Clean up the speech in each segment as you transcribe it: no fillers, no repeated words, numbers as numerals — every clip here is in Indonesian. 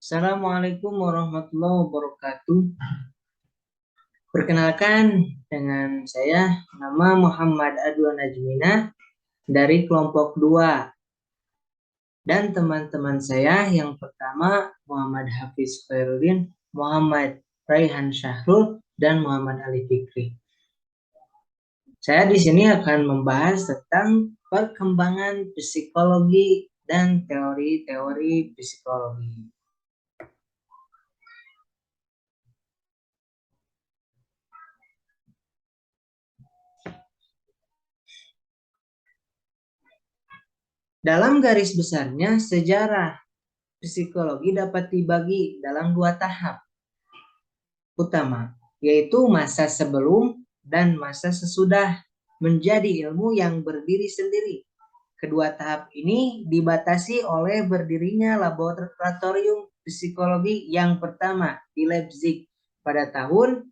Assalamualaikum warahmatullahi wabarakatuh. Perkenalkan dengan saya nama Muhammad Adwan Najmina dari kelompok 2 dan teman-teman saya yang pertama Muhammad Hafiz Khairuddin, Muhammad Raihan Syahrul dan Muhammad Ali Fikri. Saya di sini akan membahas tentang perkembangan psikologi dan teori-teori psikologi. Dalam garis besarnya, sejarah psikologi dapat dibagi dalam 2 tahap utama, yaitu masa sebelum dan masa sesudah menjadi ilmu yang berdiri sendiri. Kedua tahap ini dibatasi oleh berdirinya laboratorium psikologi yang pertama di Leipzig pada tahun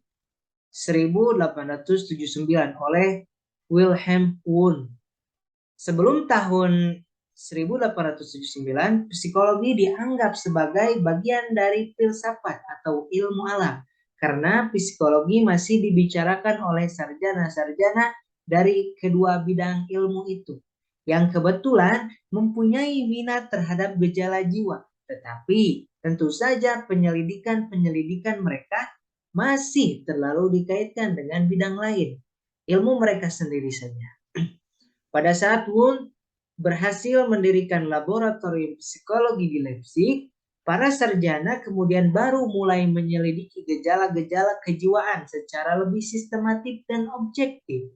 1879 oleh Wilhelm Wundt. Sebelum tahun 1879, psikologi dianggap sebagai bagian dari filsafat atau ilmu alam, karena psikologi masih dibicarakan oleh sarjana-sarjana dari kedua bidang ilmu itu, yang kebetulan mempunyai minat terhadap gejala jiwa. Tetapi tentu saja penyelidikan mereka masih terlalu dikaitkan dengan bidang lain, ilmu mereka sendiri saja. Pada saat Wundt berhasil mendirikan laboratorium psikologi di Leipzig, para sarjana kemudian baru mulai menyelidiki gejala-gejala kejiwaan secara lebih sistematik dan objektif.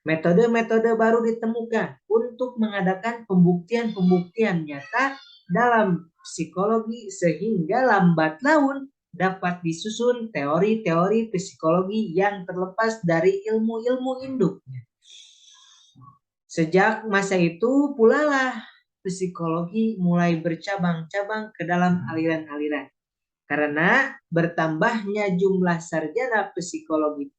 Metode-metode baru ditemukan untuk mengadakan pembuktian-pembuktian nyata dalam psikologi sehingga lambat laun dapat disusun teori-teori psikologi yang terlepas dari ilmu-ilmu induknya. Sejak masa itu pula lah psikologi mulai bercabang-cabang ke dalam aliran-aliran. Karena bertambahnya jumlah sarjana psikologi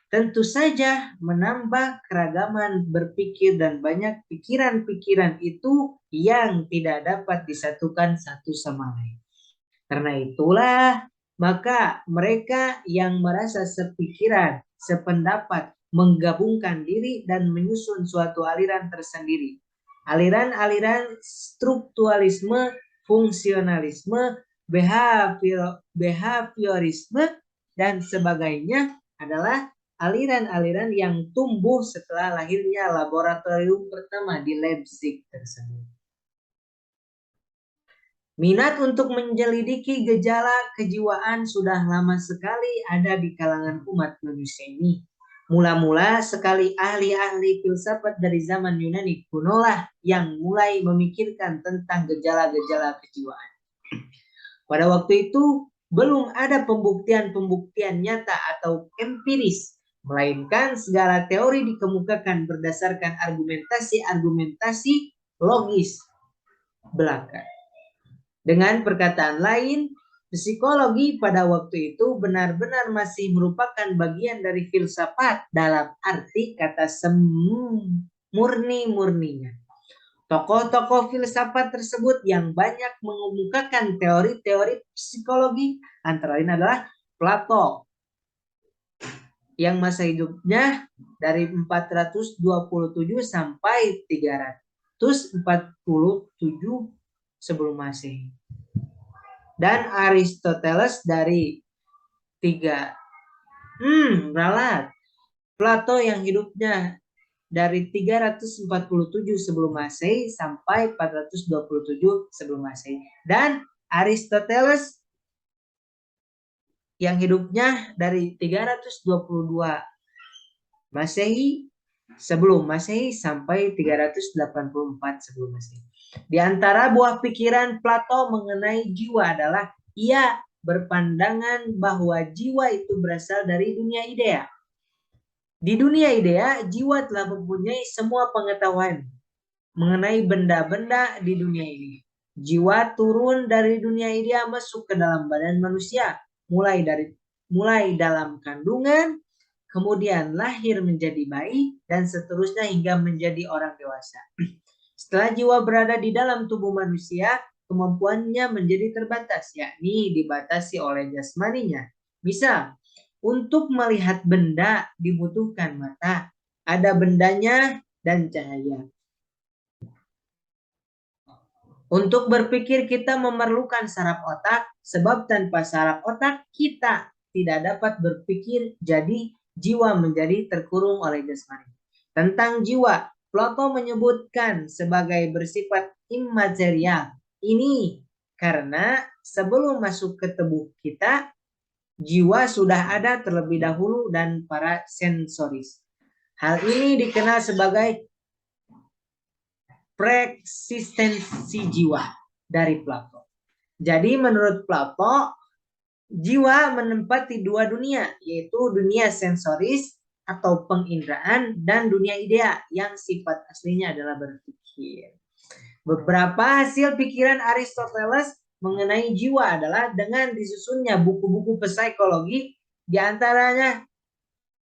tentu saja menambah keragaman berpikir dan banyak pikiran-pikiran itu yang tidak dapat disatukan satu sama lain. Karena itulah maka mereka yang merasa sepikiran, sependapat, menggabungkan diri dan menyusun suatu aliran tersendiri. Aliran-aliran strukturalisme, fungsionalisme, behaviorisme, dan sebagainya adalah aliran-aliran yang tumbuh setelah lahirnya laboratorium pertama di Leipzig tersebut. Minat untuk menyelidiki gejala kejiwaan sudah lama sekali ada di kalangan umat manusia ini. Mula-mula sekali ahli-ahli filsafat dari zaman Yunani kuno lah yang mulai memikirkan tentang gejala-gejala kejiwaan. Pada waktu itu belum ada pembuktian-pembuktian nyata atau empiris, melainkan segala teori dikemukakan berdasarkan argumentasi-argumentasi logis belaka. Dengan perkataan lain, psikologi pada waktu itu benar-benar masih merupakan bagian dari filsafat dalam arti kata semurni-murninya. Tokoh-tokoh filsafat tersebut yang banyak mengemukakan teori-teori psikologi antara lain adalah Plato yang masa hidupnya dari 427 sampai 347 sebelum Masehi. Dan Aristoteles dari ralat. Plato yang hidupnya dari 347 sebelum Masehi sampai 427 sebelum Masehi. Dan Aristoteles yang hidupnya dari 322 Masehi sebelum Masehi sampai 384 sebelum Masehi. Di antara buah pikiran Plato mengenai jiwa adalah ia berpandangan bahwa jiwa itu berasal dari dunia idea. Di dunia idea, jiwa telah mempunyai semua pengetahuan mengenai benda-benda di dunia ini. Jiwa turun dari dunia idea masuk ke dalam badan manusia, mulai dalam kandungan, kemudian lahir menjadi bayi, dan seterusnya hingga menjadi orang dewasa. Setelah jiwa berada di dalam tubuh manusia, kemampuannya menjadi terbatas, yakni dibatasi oleh jasmaninya. Misal, untuk melihat benda dibutuhkan mata, ada bendanya dan cahaya. Untuk berpikir kita memerlukan saraf otak, sebab tanpa saraf otak kita tidak dapat berpikir, jadi jiwa menjadi terkurung oleh jasmani. Tentang jiwa, Plato menyebutkan sebagai bersifat imaterial. Ini karena sebelum masuk ke tubuh kita, jiwa sudah ada terlebih dahulu dan para sensoris. Hal ini dikenal sebagai preeksistensi jiwa dari Plato. Jadi menurut Plato, jiwa menempati dua dunia, yaitu dunia sensoris atau penginderaan dan dunia idea yang sifat aslinya adalah berpikir. Beberapa hasil pikiran Aristoteles mengenai jiwa adalah dengan disusunnya buku-buku psikologi, diantaranya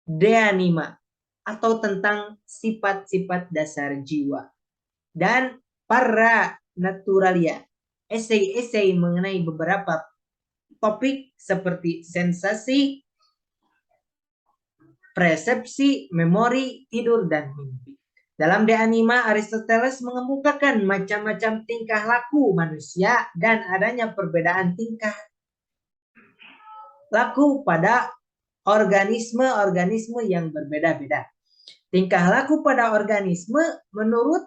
De Anima atau tentang sifat-sifat dasar jiwa, dan Para Naturalia, esai-esai mengenai beberapa topik seperti sensasi, persepsi, memori, tidur, dan mimpi. Dalam De Anima, Aristoteles mengemukakan macam-macam tingkah laku manusia dan adanya perbedaan tingkah laku pada organisme-organisme yang berbeda-beda. Tingkah laku pada organisme menurut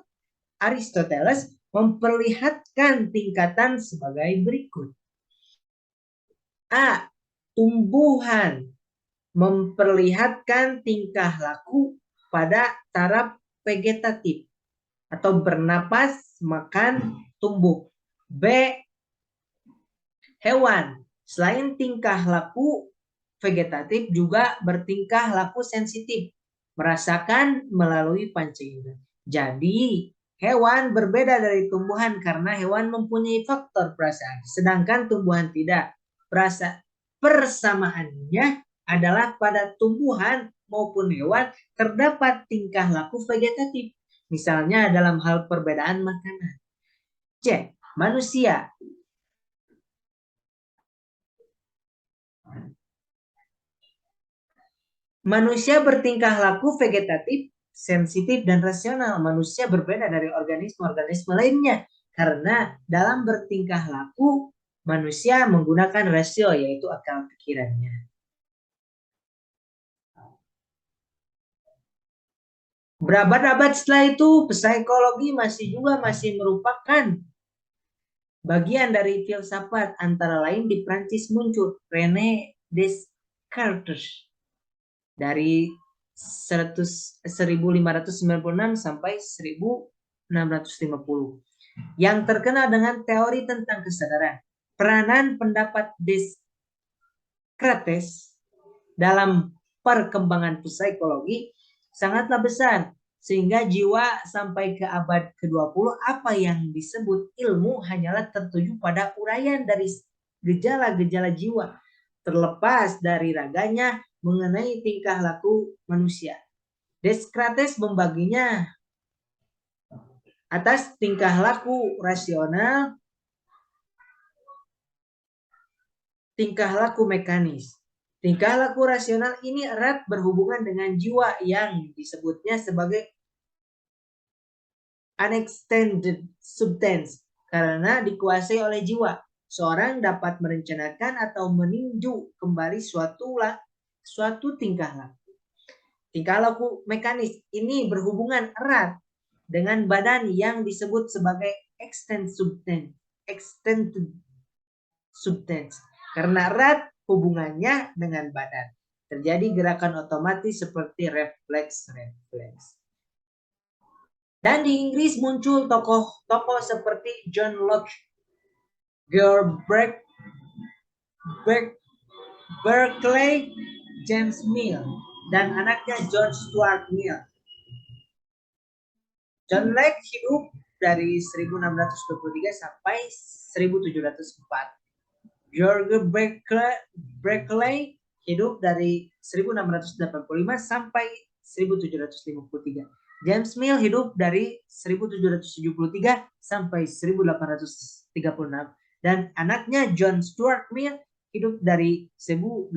Aristoteles memperlihatkan tingkatan sebagai berikut. A. Tumbuhan memperlihatkan tingkah laku pada taraf vegetatif atau bernapas, makan, tumbuh. B. Hewan selain tingkah laku vegetatif juga bertingkah laku sensitif, merasakan melalui panca indera. Jadi hewan berbeda dari tumbuhan karena hewan mempunyai faktor perasaan, sedangkan tumbuhan tidak. Persamaannya adalah pada tumbuhan maupun hewan terdapat tingkah laku vegetatif, misalnya dalam hal perbedaan makanan. C. Manusia. Manusia bertingkah laku vegetatif, sensitif, dan rasional. Manusia berbeda dari organisme-organisme lainnya karena dalam bertingkah laku manusia menggunakan rasio, yaitu akal pikirannya. Berabad-abad setelah itu, psikologi masih merupakan bagian dari filsafat. Antara lain di Prancis muncul René Descartes dari 1596 sampai 1650 yang terkenal dengan teori tentang kesadaran. Peranan pendapat Descartes dalam perkembangan psikologi sangatlah besar, sehingga jiwa sampai ke abad ke-20 apa yang disebut ilmu hanyalah tertuju pada uraian dari gejala-gejala jiwa, terlepas dari raganya mengenai tingkah laku manusia. Descartes membaginya atas tingkah laku rasional, tingkah laku mekanis. Tingkah laku rasional ini erat berhubungan dengan jiwa yang disebutnya sebagai unextended substance karena dikuasai oleh jiwa. Seorang dapat merencanakan atau meninjau kembali suatu tingkah laku. Tingkah laku mekanis ini berhubungan erat dengan badan yang disebut sebagai extended substance karena erat hubungannya dengan badan. Terjadi gerakan otomatis seperti refleks. Dan di Inggris muncul tokoh-tokoh seperti John Locke, Berkeley, James Mill, dan anaknya John Stuart Mill. John Locke hidup dari 1623 sampai 1704. George Berkeley hidup dari 1685 sampai 1753. James Mill hidup dari 1773 sampai 1830. dan anaknya John Stuart Mill hidup dari 1806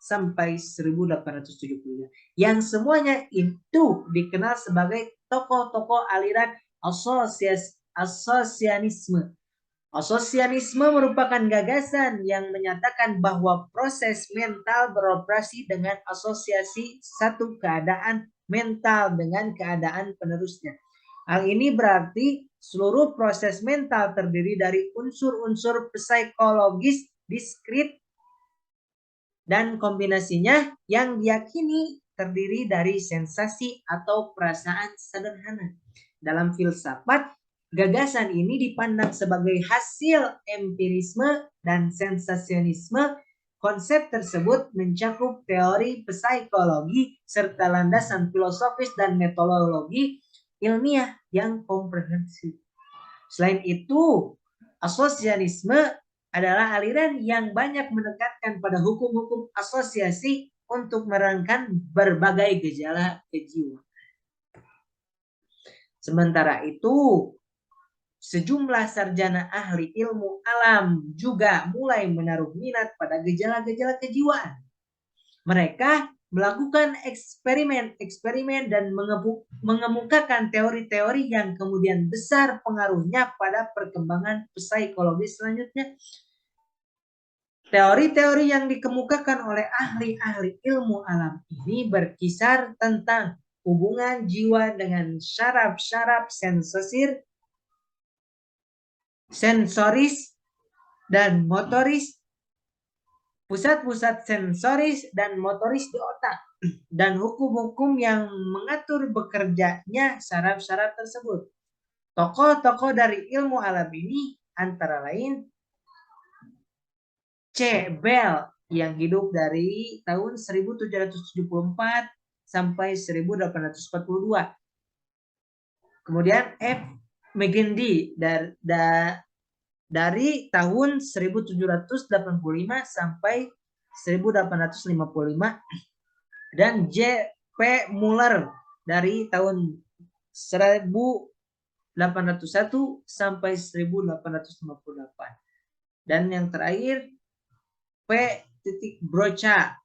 sampai 1875, yang semuanya itu dikenal sebagai tokoh-tokoh aliran asosianisme. Asosianisme merupakan gagasan yang menyatakan bahwa proses mental beroperasi dengan asosiasi satu keadaan mental dengan keadaan penerusnya. Hal ini berarti seluruh proses mental terdiri dari unsur-unsur psikologis diskrit dan kombinasinya yang diyakini terdiri dari sensasi atau perasaan sederhana. Dalam filsafat, gagasan ini dipandang sebagai hasil empirisme dan sensasionisme. Konsep tersebut mencakup teori psikologi serta landasan filosofis dan metodologi ilmiah yang komprehensif. Selain itu, asosianisme adalah aliran yang banyak menekankan pada hukum-hukum asosiasi untuk menerangkan berbagai gejala kejiwaan. Sementara itu, sejumlah sarjana ahli ilmu alam juga mulai menaruh minat pada gejala-gejala kejiwaan. Mereka melakukan eksperimen dan mengemukakan teori-teori yang kemudian besar pengaruhnya pada perkembangan psikologi selanjutnya. Teori-teori yang dikemukakan oleh ahli-ahli ilmu alam ini berkisar tentang hubungan jiwa dengan syaraf-syaraf sensoris dan motoris, pusat-pusat sensoris dan motoris di otak, dan hukum-hukum yang mengatur bekerjanya syaraf-syaraf tersebut. Tokoh-tokoh dari ilmu alam ini antara lain C. Bell yang hidup dari tahun 1774 sampai 1842. Kemudian F. McGinty dari tahun 1785 sampai 1855 dan J. P. Muller dari tahun 1801 sampai 1858. Dan yang terakhir P. Broca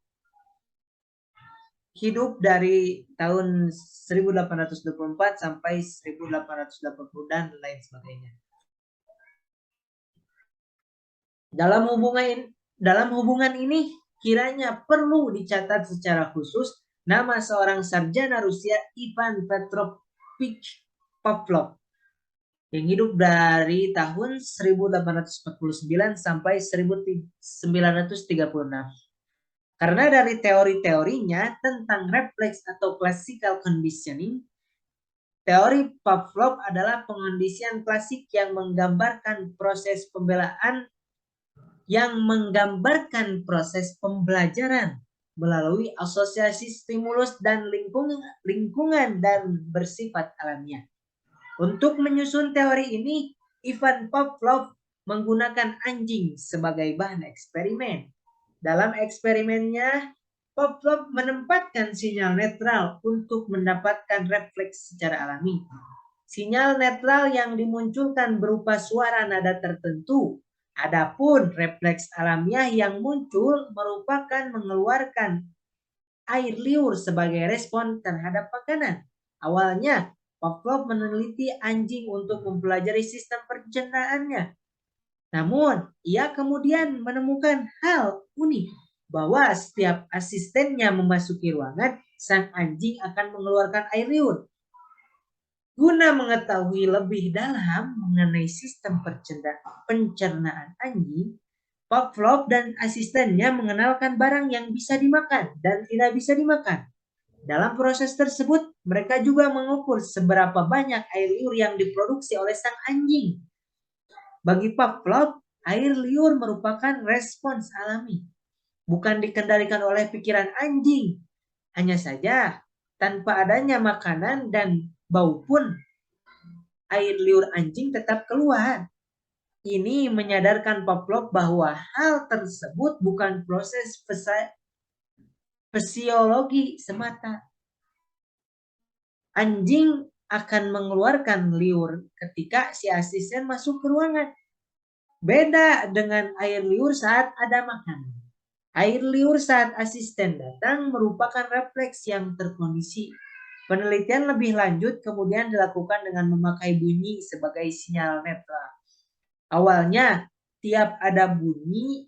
hidup dari tahun 1824 sampai 1880 dan lain sebagainya. Dalam hubungan ini kiranya perlu dicatat secara khusus nama seorang sarjana Rusia Ivan Petrovich Pavlov yang hidup dari tahun 1849 sampai 1936. Karena dari teori-teorinya tentang refleks atau classical conditioning, teori Pavlov adalah pengondisian klasik yang menggambarkan proses pembelajaran melalui asosiasi stimulus dan lingkungan dan bersifat alamiah. Untuk menyusun teori ini, Ivan Pavlov menggunakan anjing sebagai bahan eksperimen. Dalam eksperimennya, Pavlov menempatkan sinyal netral untuk mendapatkan refleks secara alami. Sinyal netral yang dimunculkan berupa suara nada tertentu. Adapun refleks alamiah yang muncul merupakan mengeluarkan air liur sebagai respon terhadap makanan. Awalnya, Pavlov meneliti anjing untuk mempelajari sistem pencernaannya. Namun, ia kemudian menemukan hal unik bahwa setiap asistennya memasuki ruangan, sang anjing akan mengeluarkan air liur. Guna mengetahui lebih dalam mengenai sistem pencernaan anjing, Pavlov dan asistennya mengenalkan barang yang bisa dimakan dan tidak bisa dimakan. Dalam proses tersebut, mereka juga mengukur seberapa banyak air liur yang diproduksi oleh sang anjing. Bagi Pavlov, air liur merupakan respons alami, bukan dikendalikan oleh pikiran anjing. Hanya saja, tanpa adanya makanan dan bau pun, air liur anjing tetap keluar. Ini menyadarkan Pavlov bahwa hal tersebut bukan proses fisiologi semata. akan mengeluarkan liur ketika si asisten masuk ke ruangan. Beda dengan air liur saat ada makanan. Air liur saat asisten datang merupakan refleks yang terkondisi. Penelitian lebih lanjut kemudian dilakukan dengan memakai bunyi sebagai sinyal netral. Awalnya, tiap ada bunyi,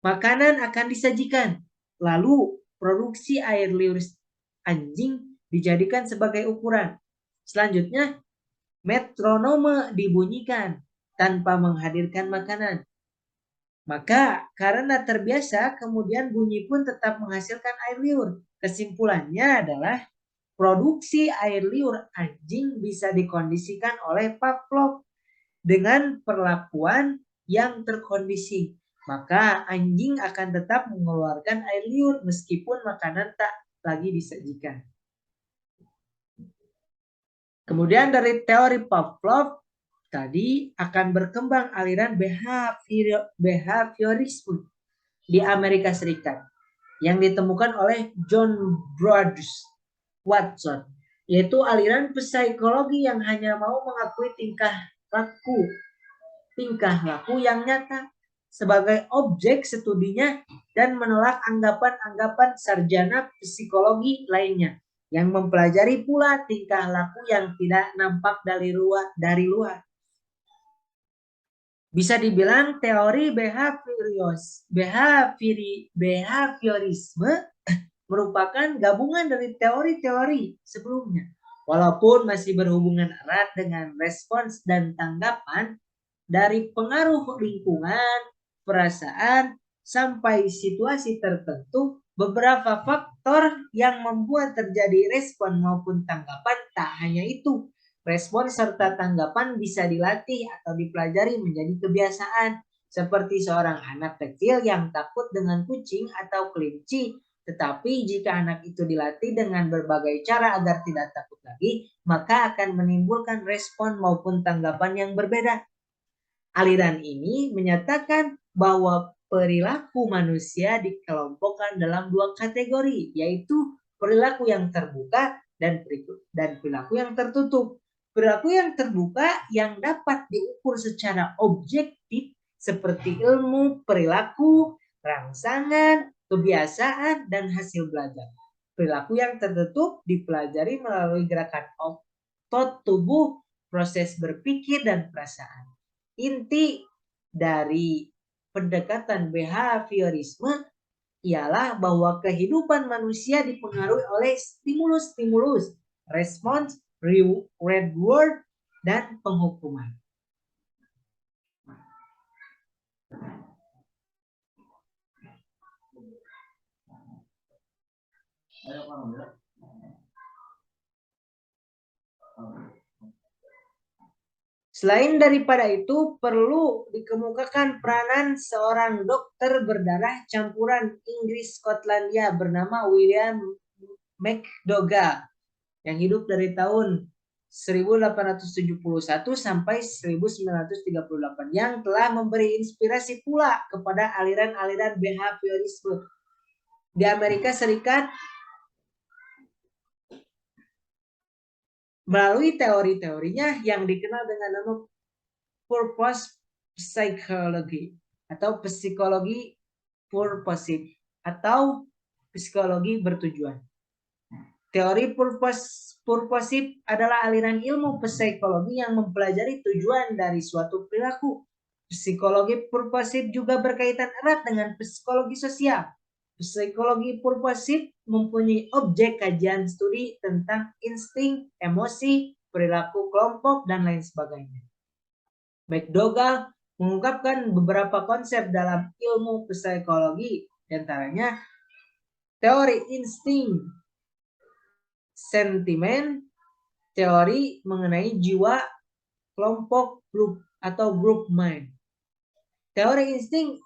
makanan akan disajikan. Lalu, produksi air liur anjing dijadikan sebagai ukuran. Selanjutnya, metronome dibunyikan tanpa menghadirkan makanan. Maka karena terbiasa, kemudian bunyi pun tetap menghasilkan air liur. Kesimpulannya adalah produksi air liur anjing bisa dikondisikan oleh Pavlov dengan perlakuan yang terkondisi. Maka anjing akan tetap mengeluarkan air liur meskipun makanan tak lagi disajikan. Kemudian dari teori Pavlov tadi akan berkembang aliran behaviorisme di Amerika Serikat yang ditemukan oleh John Brodus Watson, yaitu aliran psikologi yang hanya mau mengakui tingkah laku yang nyata sebagai objek studinya dan menolak anggapan-anggapan sarjana psikologi lainnya yang mempelajari pula tingkah laku yang tidak nampak dari luar. Bisa dibilang teori behaviorisme merupakan gabungan dari teori-teori sebelumnya. Walaupun masih berhubungan erat dengan respons dan tanggapan dari pengaruh lingkungan, perasaan, sampai situasi tertentu, beberapa faktor yang membuat terjadi respon maupun tanggapan tak hanya itu. Respon serta tanggapan bisa dilatih atau dipelajari menjadi kebiasaan. Seperti seorang anak kecil yang takut dengan kucing atau kelinci. Tetapi jika anak itu dilatih dengan berbagai cara agar tidak takut lagi, maka akan menimbulkan respon maupun tanggapan yang berbeda. Aliran ini menyatakan bahwa perilaku manusia dikelompokkan dalam dua kategori, yaitu perilaku yang terbuka dan perilaku yang tertutup. Perilaku yang terbuka yang dapat diukur secara objektif seperti ilmu, perilaku, rangsangan, kebiasaan, dan hasil belajar. Perilaku yang tertutup dipelajari melalui gerakan otot tubuh, proses berpikir, dan perasaan. Inti dari pendekatan behaviorisme ialah bahwa kehidupan manusia dipengaruhi oleh stimulus-stimulus, respons, reward, dan penghukuman. Selain daripada itu, perlu dikemukakan peranan seorang dokter berdarah campuran Inggris Skotlandia bernama William McDougall yang hidup dari tahun 1871 sampai 1938 yang telah memberi inspirasi pula kepada aliran-aliran behaviorisme di Amerika Serikat melalui teori-teorinya yang dikenal dengan nama purpose psychology atau psikologi purposive atau psikologi bertujuan. Teori purposive adalah aliran ilmu psikologi yang mempelajari tujuan dari suatu perilaku. Psikologi purposive juga berkaitan erat dengan psikologi sosial. Psikologi purposive mempunyai objek kajian studi tentang insting, emosi, perilaku kelompok, dan lain sebagainya. McDougall mengungkapkan beberapa konsep dalam ilmu psikologi, diantaranya teori insting, sentimen, teori mengenai jiwa, kelompok, grup atau group mind. Teori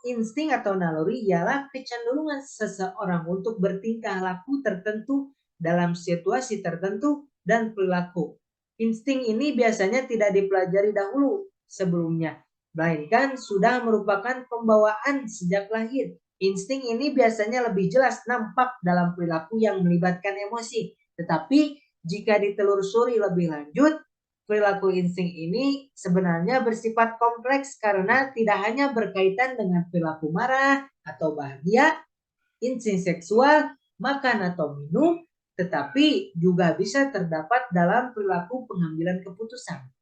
insting atau naluri ialah kecenderungan seseorang untuk bertingkah laku tertentu dalam situasi tertentu dan perilaku. Insting ini biasanya tidak dipelajari dahulu sebelumnya, melainkan sudah merupakan pembawaan sejak lahir. Insting ini biasanya lebih jelas nampak dalam perilaku yang melibatkan emosi. Tetapi jika ditelusuri lebih lanjut, perilaku insting ini sebenarnya bersifat kompleks karena tidak hanya berkaitan dengan perilaku marah atau bahagia, insting seksual, makan atau minum, tetapi juga bisa terdapat dalam perilaku pengambilan keputusan.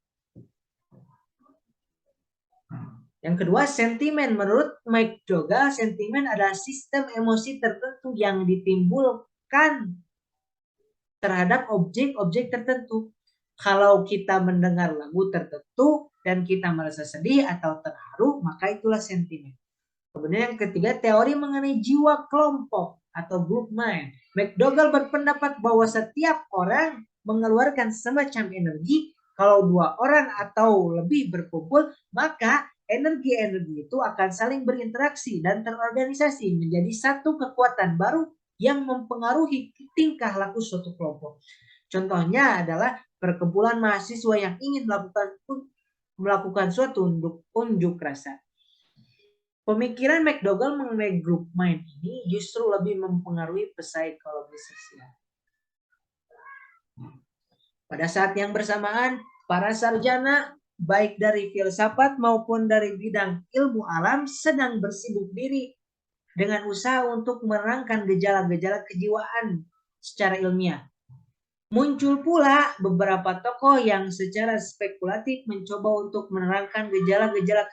Yang kedua, sentimen. Menurut McDougall, sentimen adalah sistem emosi tertentu yang ditimbulkan terhadap objek-objek tertentu. Kalau kita mendengar lagu tertentu dan kita merasa sedih atau terharu, maka itulah sentimen. Kemudian yang ketiga, teori mengenai jiwa kelompok atau group mind. McDougall berpendapat bahwa setiap orang mengeluarkan semacam energi. Kalau dua orang atau lebih berkumpul, maka energi-energi itu akan saling berinteraksi dan terorganisasi menjadi satu kekuatan baru yang mempengaruhi tingkah laku suatu kelompok. Contohnya adalah perkumpulan mahasiswa yang ingin melakukan suatu unjuk rasa. Pemikiran McDougall mengenai group mind ini justru lebih mempengaruhi psikologi sosial. Pada saat yang bersamaan, para sarjana baik dari filsafat maupun dari bidang ilmu alam sedang bersibuk diri dengan usaha untuk menerangkan gejala-gejala kejiwaan secara ilmiah. Muncul pula beberapa tokoh yang secara spekulatif mencoba untuk menerangkan gejala-gejala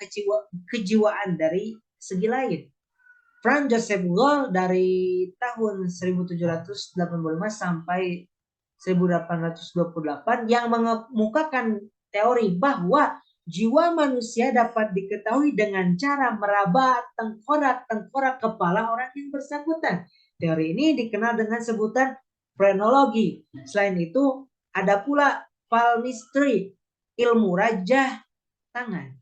kejiwaan dari segi lain. Franz Joseph Gall dari tahun 1785 sampai 1828 yang mengemukakan teori bahwa jiwa manusia dapat diketahui dengan cara meraba tengkorak kepala orang yang bersangkutan. Teori ini dikenal dengan sebutan phrenologi. Selain itu, ada pula palmistry, ilmu rajah tangan,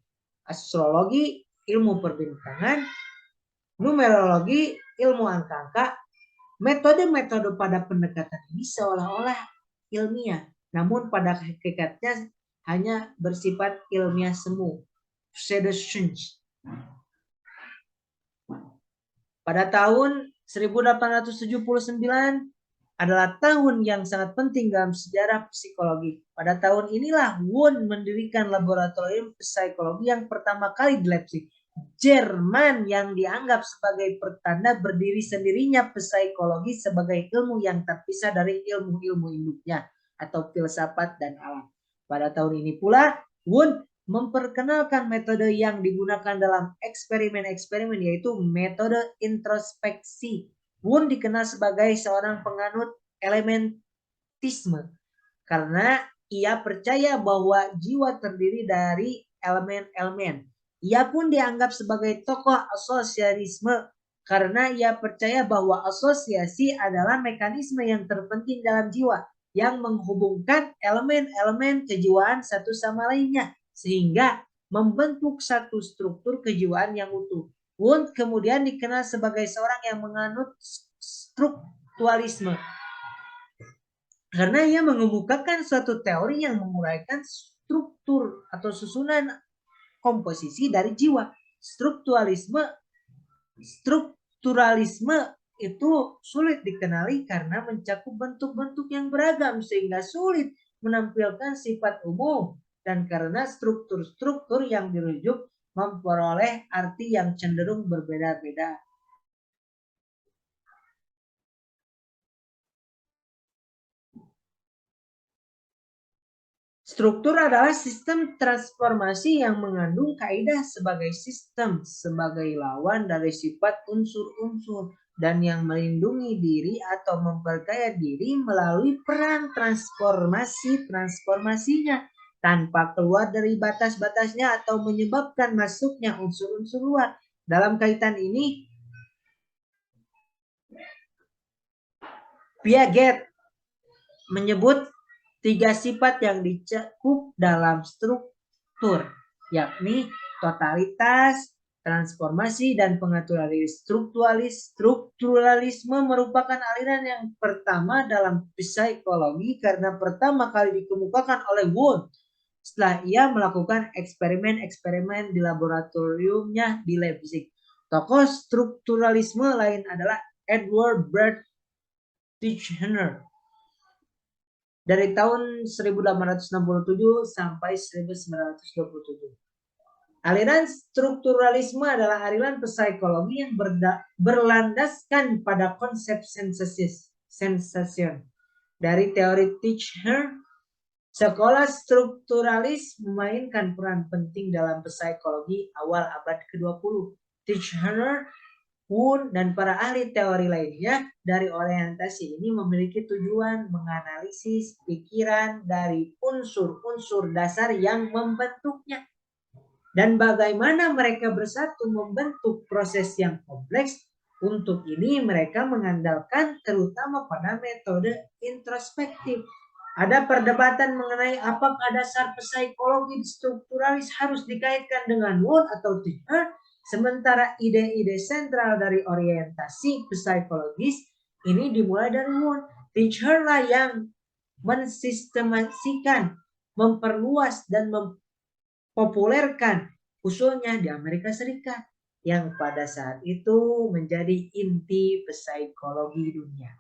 astrologi, ilmu perbintangan, numerologi, ilmu angka-angka. Metode-metode pada pendekatan ini seolah-olah ilmiah, namun pada hakikatnya hanya bersifat ilmiah semu, pseudoscience. Pada tahun 1879 adalah tahun yang sangat penting dalam sejarah psikologi. Pada tahun inilah Wundt mendirikan laboratorium psikologi yang pertama kali di Leipzig, Jerman, yang dianggap sebagai pertanda berdiri sendirinya psikologi sebagai ilmu yang terpisah dari ilmu-ilmu induknya atau filsafat dan alam. Pada tahun ini pula Wundt memperkenalkan metode yang digunakan dalam eksperimen-eksperimen, yaitu metode introspeksi. Wundt dikenal sebagai seorang penganut elementisme karena ia percaya bahwa jiwa terdiri dari elemen-elemen. Ia pun dianggap sebagai tokoh asosialisme karena ia percaya bahwa asosiasi adalah mekanisme yang terpenting dalam jiwa yang menghubungkan elemen-elemen kejiwaan satu sama lainnya sehingga membentuk satu struktur kejiwaan yang utuh. Wundt kemudian dikenal sebagai seorang yang menganut strukturalisme karena ia mengemukakan suatu teori yang menguraikan struktur atau susunan komposisi dari jiwa. Strukturalisme itu sulit dikenali karena mencakup bentuk-bentuk yang beragam sehingga sulit menampilkan sifat umum, dan karena struktur-struktur yang dirujuk memperoleh arti yang cenderung berbeda-beda. Struktur adalah sistem transformasi yang mengandung kaidah sebagai sistem, sebagai lawan dari sifat unsur-unsur, dan yang melindungi diri atau memperkaya diri melalui peran transformasinya tanpa keluar dari batas-batasnya atau menyebabkan masuknya unsur-unsur luar. Dalam kaitan ini, Piaget menyebut 3 sifat yang dicakup dalam struktur, yakni totalitas, transformasi, dan pengaturan diri. Strukturalisme merupakan aliran yang pertama dalam psikologi karena pertama kali dikemukakan oleh Wundt setelah ia melakukan eksperimen-eksperimen di laboratoriumnya di Leipzig. Tokoh strukturalisme lain adalah Edward Bert Titchener dari tahun 1867 sampai 1927. Aliran strukturalisme adalah aliran psikologi yang berlandaskan pada konsep sensation. Dari teori Titchener, sekolah strukturalis memainkan peran penting dalam psikologi awal abad ke-20. Titchener, Wundt, dan para ahli teori lainnya dari orientasi ini memiliki tujuan menganalisis pikiran dari unsur-unsur dasar yang membentuknya dan bagaimana mereka bersatu membentuk proses yang kompleks. Untuk ini mereka mengandalkan terutama pada metode introspektif. Ada perdebatan mengenai apakah dasar psikologi strukturalis harus dikaitkan dengan Wundt atau Titchener, sementara ide-ide sentral dari orientasi psikologis ini dimulai dari Wundt. Titchener lah yang mensistemasikan, memperluas, dan mempopulerkan usulnya di Amerika Serikat yang pada saat itu menjadi inti psikologi dunia.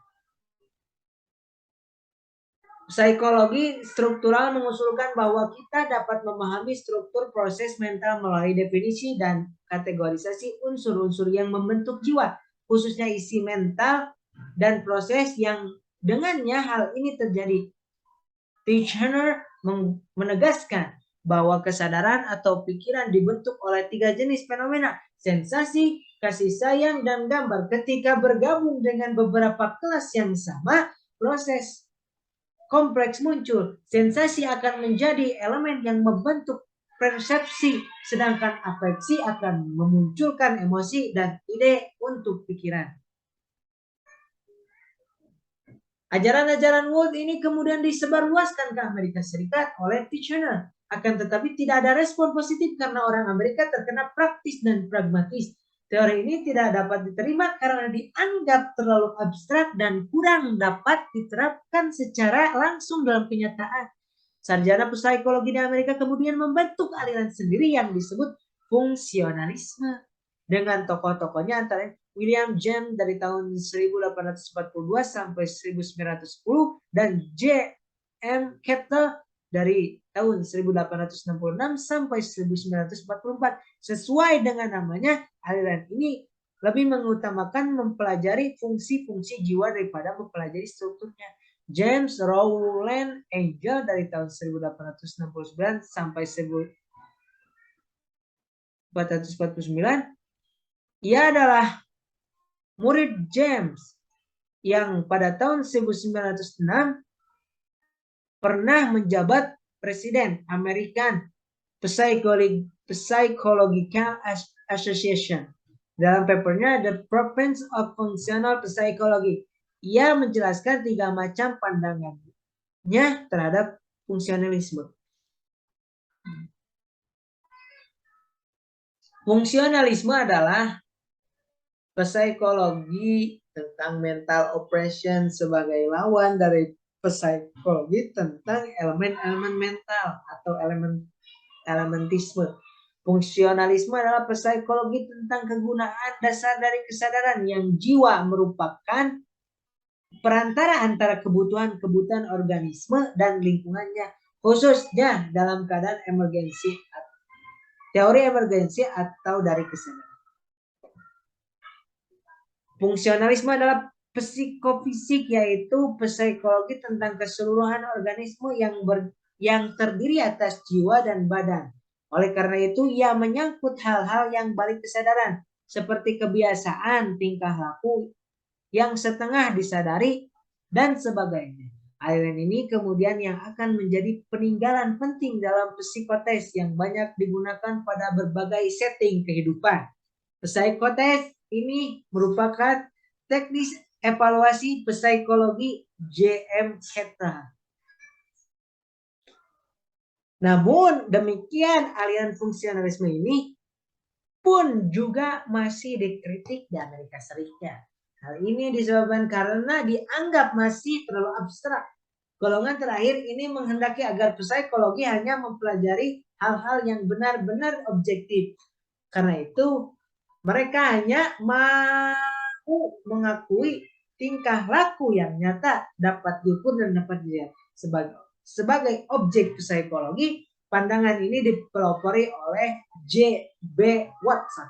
Psikologi struktural mengusulkan bahwa kita dapat memahami struktur proses mental melalui definisi dan kategorisasi unsur-unsur yang membentuk jiwa, khususnya isi mental dan proses yang dengannya hal ini terjadi. Titchener menegaskan bahwa kesadaran atau pikiran dibentuk oleh 3 jenis fenomena, sensasi, kasih sayang, dan gambar. Ketika bergabung dengan beberapa kelas yang sama, proses kompleks muncul. Sensasi akan menjadi elemen yang membentuk persepsi, sedangkan afeksi akan memunculkan emosi dan ide untuk pikiran. Ajaran-ajaran Wundt ini kemudian disebarluaskan ke Amerika Serikat oleh Titchener. Akan tetapi tidak ada respon positif karena orang Amerika terkena praktis dan pragmatis. Teori ini tidak dapat diterima karena dianggap terlalu abstrak dan kurang dapat diterapkan secara langsung dalam kenyataan. Sarjana psikologi di Amerika kemudian membentuk aliran sendiri yang disebut fungsionalisme dengan tokoh-tokohnya antara William James dari tahun 1842 sampai 1910 dan J. M. Kettle dari tahun 1866 sampai 1944. Sesuai dengan namanya, aliran ini lebih mengutamakan mempelajari fungsi-fungsi jiwa daripada mempelajari strukturnya. James Rowland Angel dari tahun 1869 sampai 1449, ia adalah murid James yang pada tahun 1906 pernah menjabat presiden American Psychological Association. Dalam papernya The Province of Functional Psychology, ia menjelaskan 3 macam pandangannya terhadap fungsionalisme. Fungsionalisme adalah psikologi tentang mental operation sebagai lawan dari psikologi tentang elemen-elemen mental atau elementisme. Fungsionalisme adalah psikologi tentang kegunaan dasar dari kesadaran yang jiwa merupakan perantara antara kebutuhan-kebutuhan organisme dan lingkungannya, khususnya dalam keadaan emergensi, teori emergensi atau dari kesadaran. Fungsionalisme adalah psikofisik, yaitu psikologi tentang keseluruhan organisme yang terdiri atas jiwa dan badan. Oleh karena itu, ia menyangkut hal-hal yang balik kesadaran, seperti kebiasaan, tingkah laku yang setengah disadari, dan sebagainya. Aliran ini kemudian yang akan menjadi peninggalan penting dalam psikotes yang banyak digunakan pada berbagai setting kehidupan. Psikotes ini merupakan teknis evaluasi psikologi J.M. Kettle. Namun demikian, aliran fungsionalisme ini pun juga masih dikritik di Amerika Serikat. Hal ini disebabkan karena dianggap masih terlalu abstrak. Golongan terakhir ini menghendaki agar psikologi hanya mempelajari hal-hal yang benar-benar objektif. Karena itu, Mereka hanya mau mengakui tingkah laku yang nyata dapat diukur dan dapat dilihat. Sebagai objek psikologi, pandangan ini dipelopori oleh J.B. Watson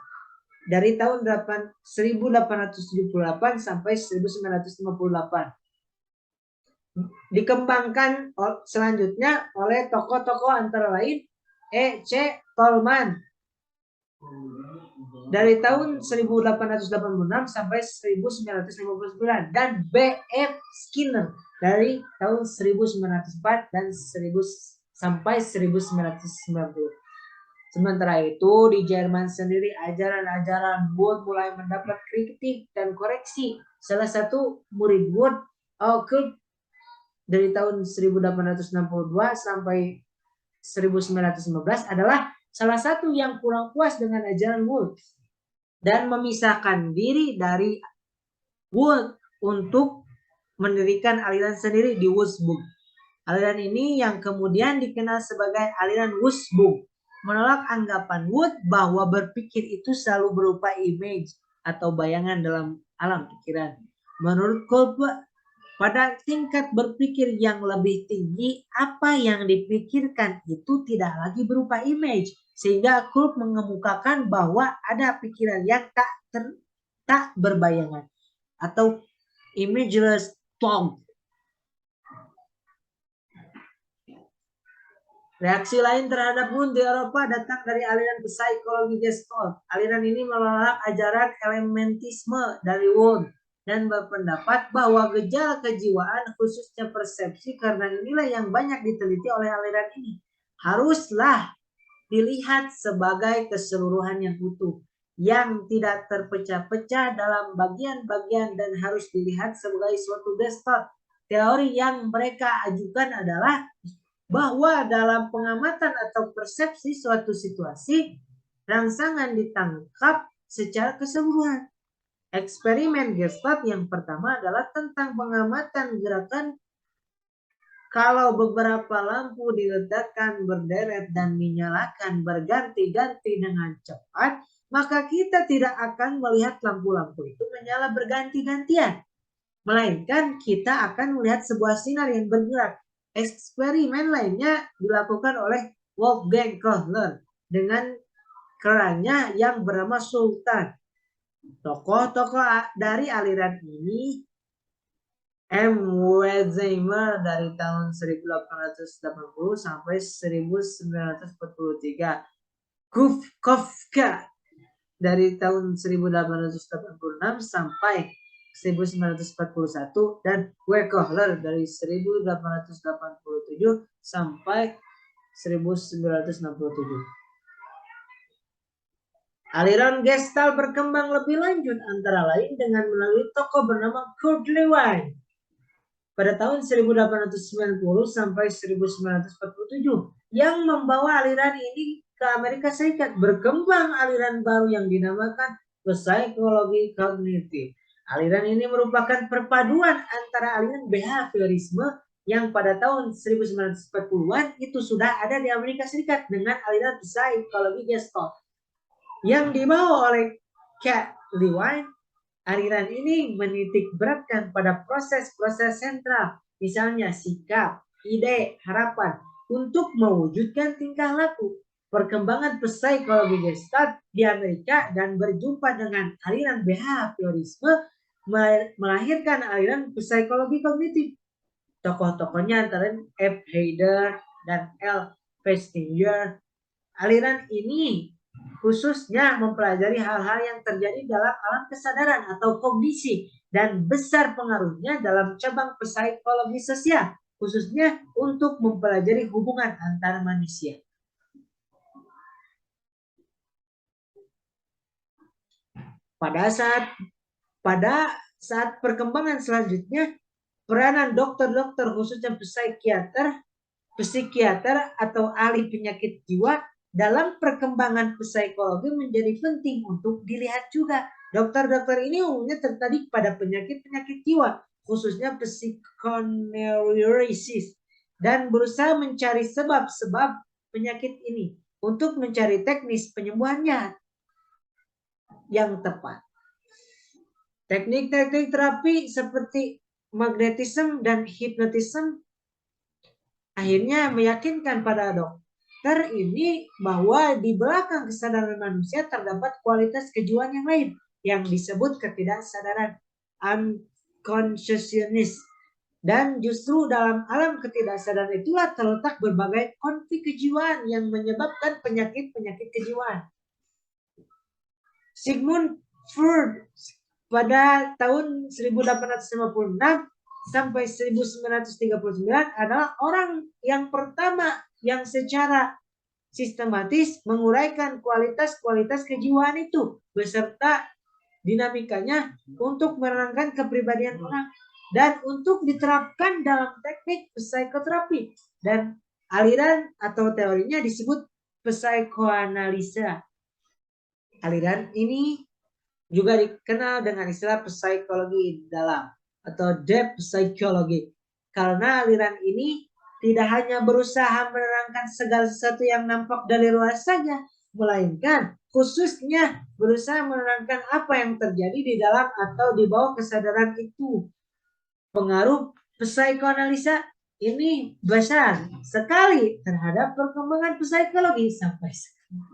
dari tahun 1878 sampai 1958. Dikembangkan selanjutnya oleh tokoh-tokoh antara lain E.C. Tolman dari tahun 1886 sampai 1959 dan B.F. Skinner dari tahun 1904 dan 1000 sampai 1990. Sementara itu di Jerman sendiri ajaran-ajaran Wood mulai mendapat kritik dan koreksi. Salah satu murid Wood, Occult, dari tahun 1862 sampai 1915 adalah salah satu yang kurang puas dengan ajaran Wood dan memisahkan diri dari Wood untuk mendirikan aliran sendiri di Wurzburg. Aliran ini yang kemudian dikenal sebagai aliran Wurzburg menolak anggapan Wood bahwa berpikir itu selalu berupa image atau bayangan dalam alam pikiran. Menurut Kolbe, pada tingkat berpikir yang lebih tinggi, apa yang dipikirkan itu tidak lagi berupa image, sehingga Kolbe mengemukakan bahwa ada pikiran yang tak berbayangan atau imageless thought. Reaksi lain terhadap Wundt di Eropa datang dari aliran psikologi Gestalt. Aliran ini menolak ajaran elementisme dari Wundt dan berpendapat bahwa gejala kejiwaan, khususnya persepsi, karena inilah yang banyak diteliti oleh aliran ini, haruslah dilihat sebagai keseluruhan yang utuh, yang tidak terpecah-pecah dalam bagian-bagian dan harus dilihat sebagai suatu Gestalt. Teori yang mereka ajukan adalah bahwa dalam pengamatan atau persepsi suatu situasi, rangsangan ditangkap secara keseluruhan. Eksperimen Gestalt yang pertama adalah tentang pengamatan gerakan. Kalau beberapa lampu diletakkan berderet dan dinyalakan berganti-ganti dengan cepat, maka kita tidak akan melihat lampu-lampu itu menyala berganti-gantian, melainkan kita akan melihat sebuah sinar yang bergerak. Eksperimen lainnya dilakukan oleh Wolfgang Kohler dengan kerannya yang bernama Sultan. Tokoh-tokoh dari aliran ini M. Wertheimer dari tahun 1880 sampai 1943. Kafka dari tahun 1886 sampai 1941 dan W. Kohler dari 1887 sampai 1967. Aliran Gestalt berkembang lebih lanjut antara lain dengan melalui tokoh bernama Kurt Lewin pada tahun 1890 sampai 1947 yang membawa aliran ini ke Amerika Serikat. Berkembang aliran baru yang dinamakan psikologi kognitif. Aliran ini merupakan perpaduan antara aliran behaviorisme yang pada tahun 1940-an itu sudah ada di Amerika Serikat dengan aliran psikologi Gestalt yang dibawa oleh Kurt Lewin. Aliran ini menitik beratkan pada proses-proses sentral, misalnya sikap, ide, harapan, untuk mewujudkan tingkah laku. Perkembangan psikologi Gestalt di Amerika dan berjumpa dengan aliran behaviorisme melahirkan aliran psikologi kognitif. Tokoh-tokohnya antara F. Heider dan L. Festinger. Aliran ini khususnya mempelajari hal-hal yang terjadi dalam alam kesadaran atau kognisi dan besar pengaruhnya dalam cabang psikologi sosial, khususnya untuk mempelajari hubungan antar manusia. Pada saat perkembangan selanjutnya, peranan dokter-dokter khususnya psikiater atau ahli penyakit jiwa dalam perkembangan psikologi menjadi penting untuk dilihat juga. Dokter-dokter ini umumnya tertarik pada penyakit-penyakit jiwa, khususnya psikoneurosis, dan berusaha mencari sebab-sebab penyakit ini untuk mencari teknis penyembuhannya. yang tepat. Teknik-teknik terapi seperti magnetisme dan hipnotisme akhirnya meyakinkan pada dokter ini bahwa di belakang kesadaran manusia terdapat kualitas kejiwaan yang lain yang disebut ketidaksadaran, unconsciousness. Dan justru dalam alam ketidaksadaran itulah terletak berbagai konflik kejiwaan yang menyebabkan penyakit-penyakit kejiwaan. Sigmund Freud pada tahun 1856 sampai 1939 adalah orang yang pertama yang secara sistematis menguraikan kualitas-kualitas kejiwaan itu beserta dinamikanya untuk menerangkan kepribadian orang dan untuk diterapkan dalam teknik psikoterapi, dan aliran atau teorinya disebut psikoanalisa. Aliran ini juga dikenal dengan istilah psikologi dalam atau depth psychology, karena aliran ini tidak hanya berusaha menerangkan segala sesuatu yang nampak dari luar saja, melainkan khususnya berusaha menerangkan apa yang terjadi di dalam atau di bawah kesadaran itu. Pengaruh psikoanalisa ini besar sekali terhadap perkembangan psikologi sampai sekarang.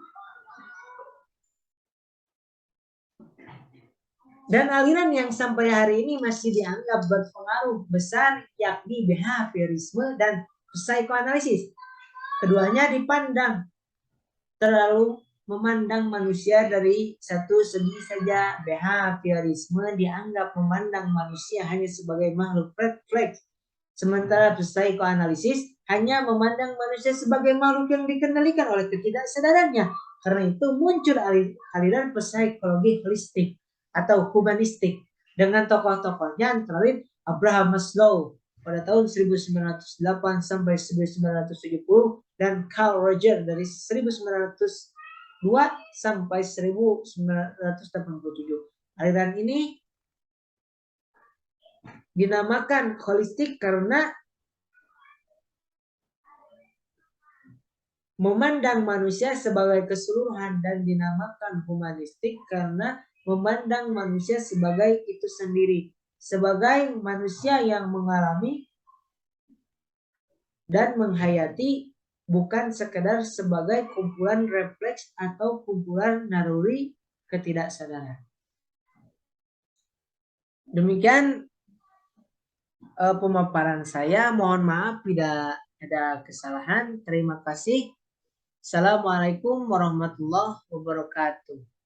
Dan aliran yang sampai hari ini masih dianggap berpengaruh besar yakni behaviorisme dan psikoanalisis. Keduanya dipandang terlalu memandang manusia dari satu segi saja. Behaviorisme dianggap memandang manusia hanya sebagai makhluk refleks, sementara psikoanalisis hanya memandang manusia sebagai makhluk yang dikendalikan oleh ketidaksadarannya. Karena itu muncul aliran psikologi holistik atau humanistik dengan tokoh-tokohnya antara lain Abraham Maslow pada tahun 1908 sampai 1970 dan Carl Rogers dari 1902 sampai 1987. Aliran ini dinamakan holistik karena memandang manusia sebagai keseluruhan, dan dinamakan humanistik karena memandang manusia sebagai itu sendiri, sebagai manusia yang mengalami dan menghayati, bukan sekedar sebagai kumpulan refleks atau kumpulan naluri ketidaksadaran. Demikian pemaparan saya. Mohon maaf bila ada kesalahan. Terima kasih. Assalamualaikum warahmatullahi wabarakatuh.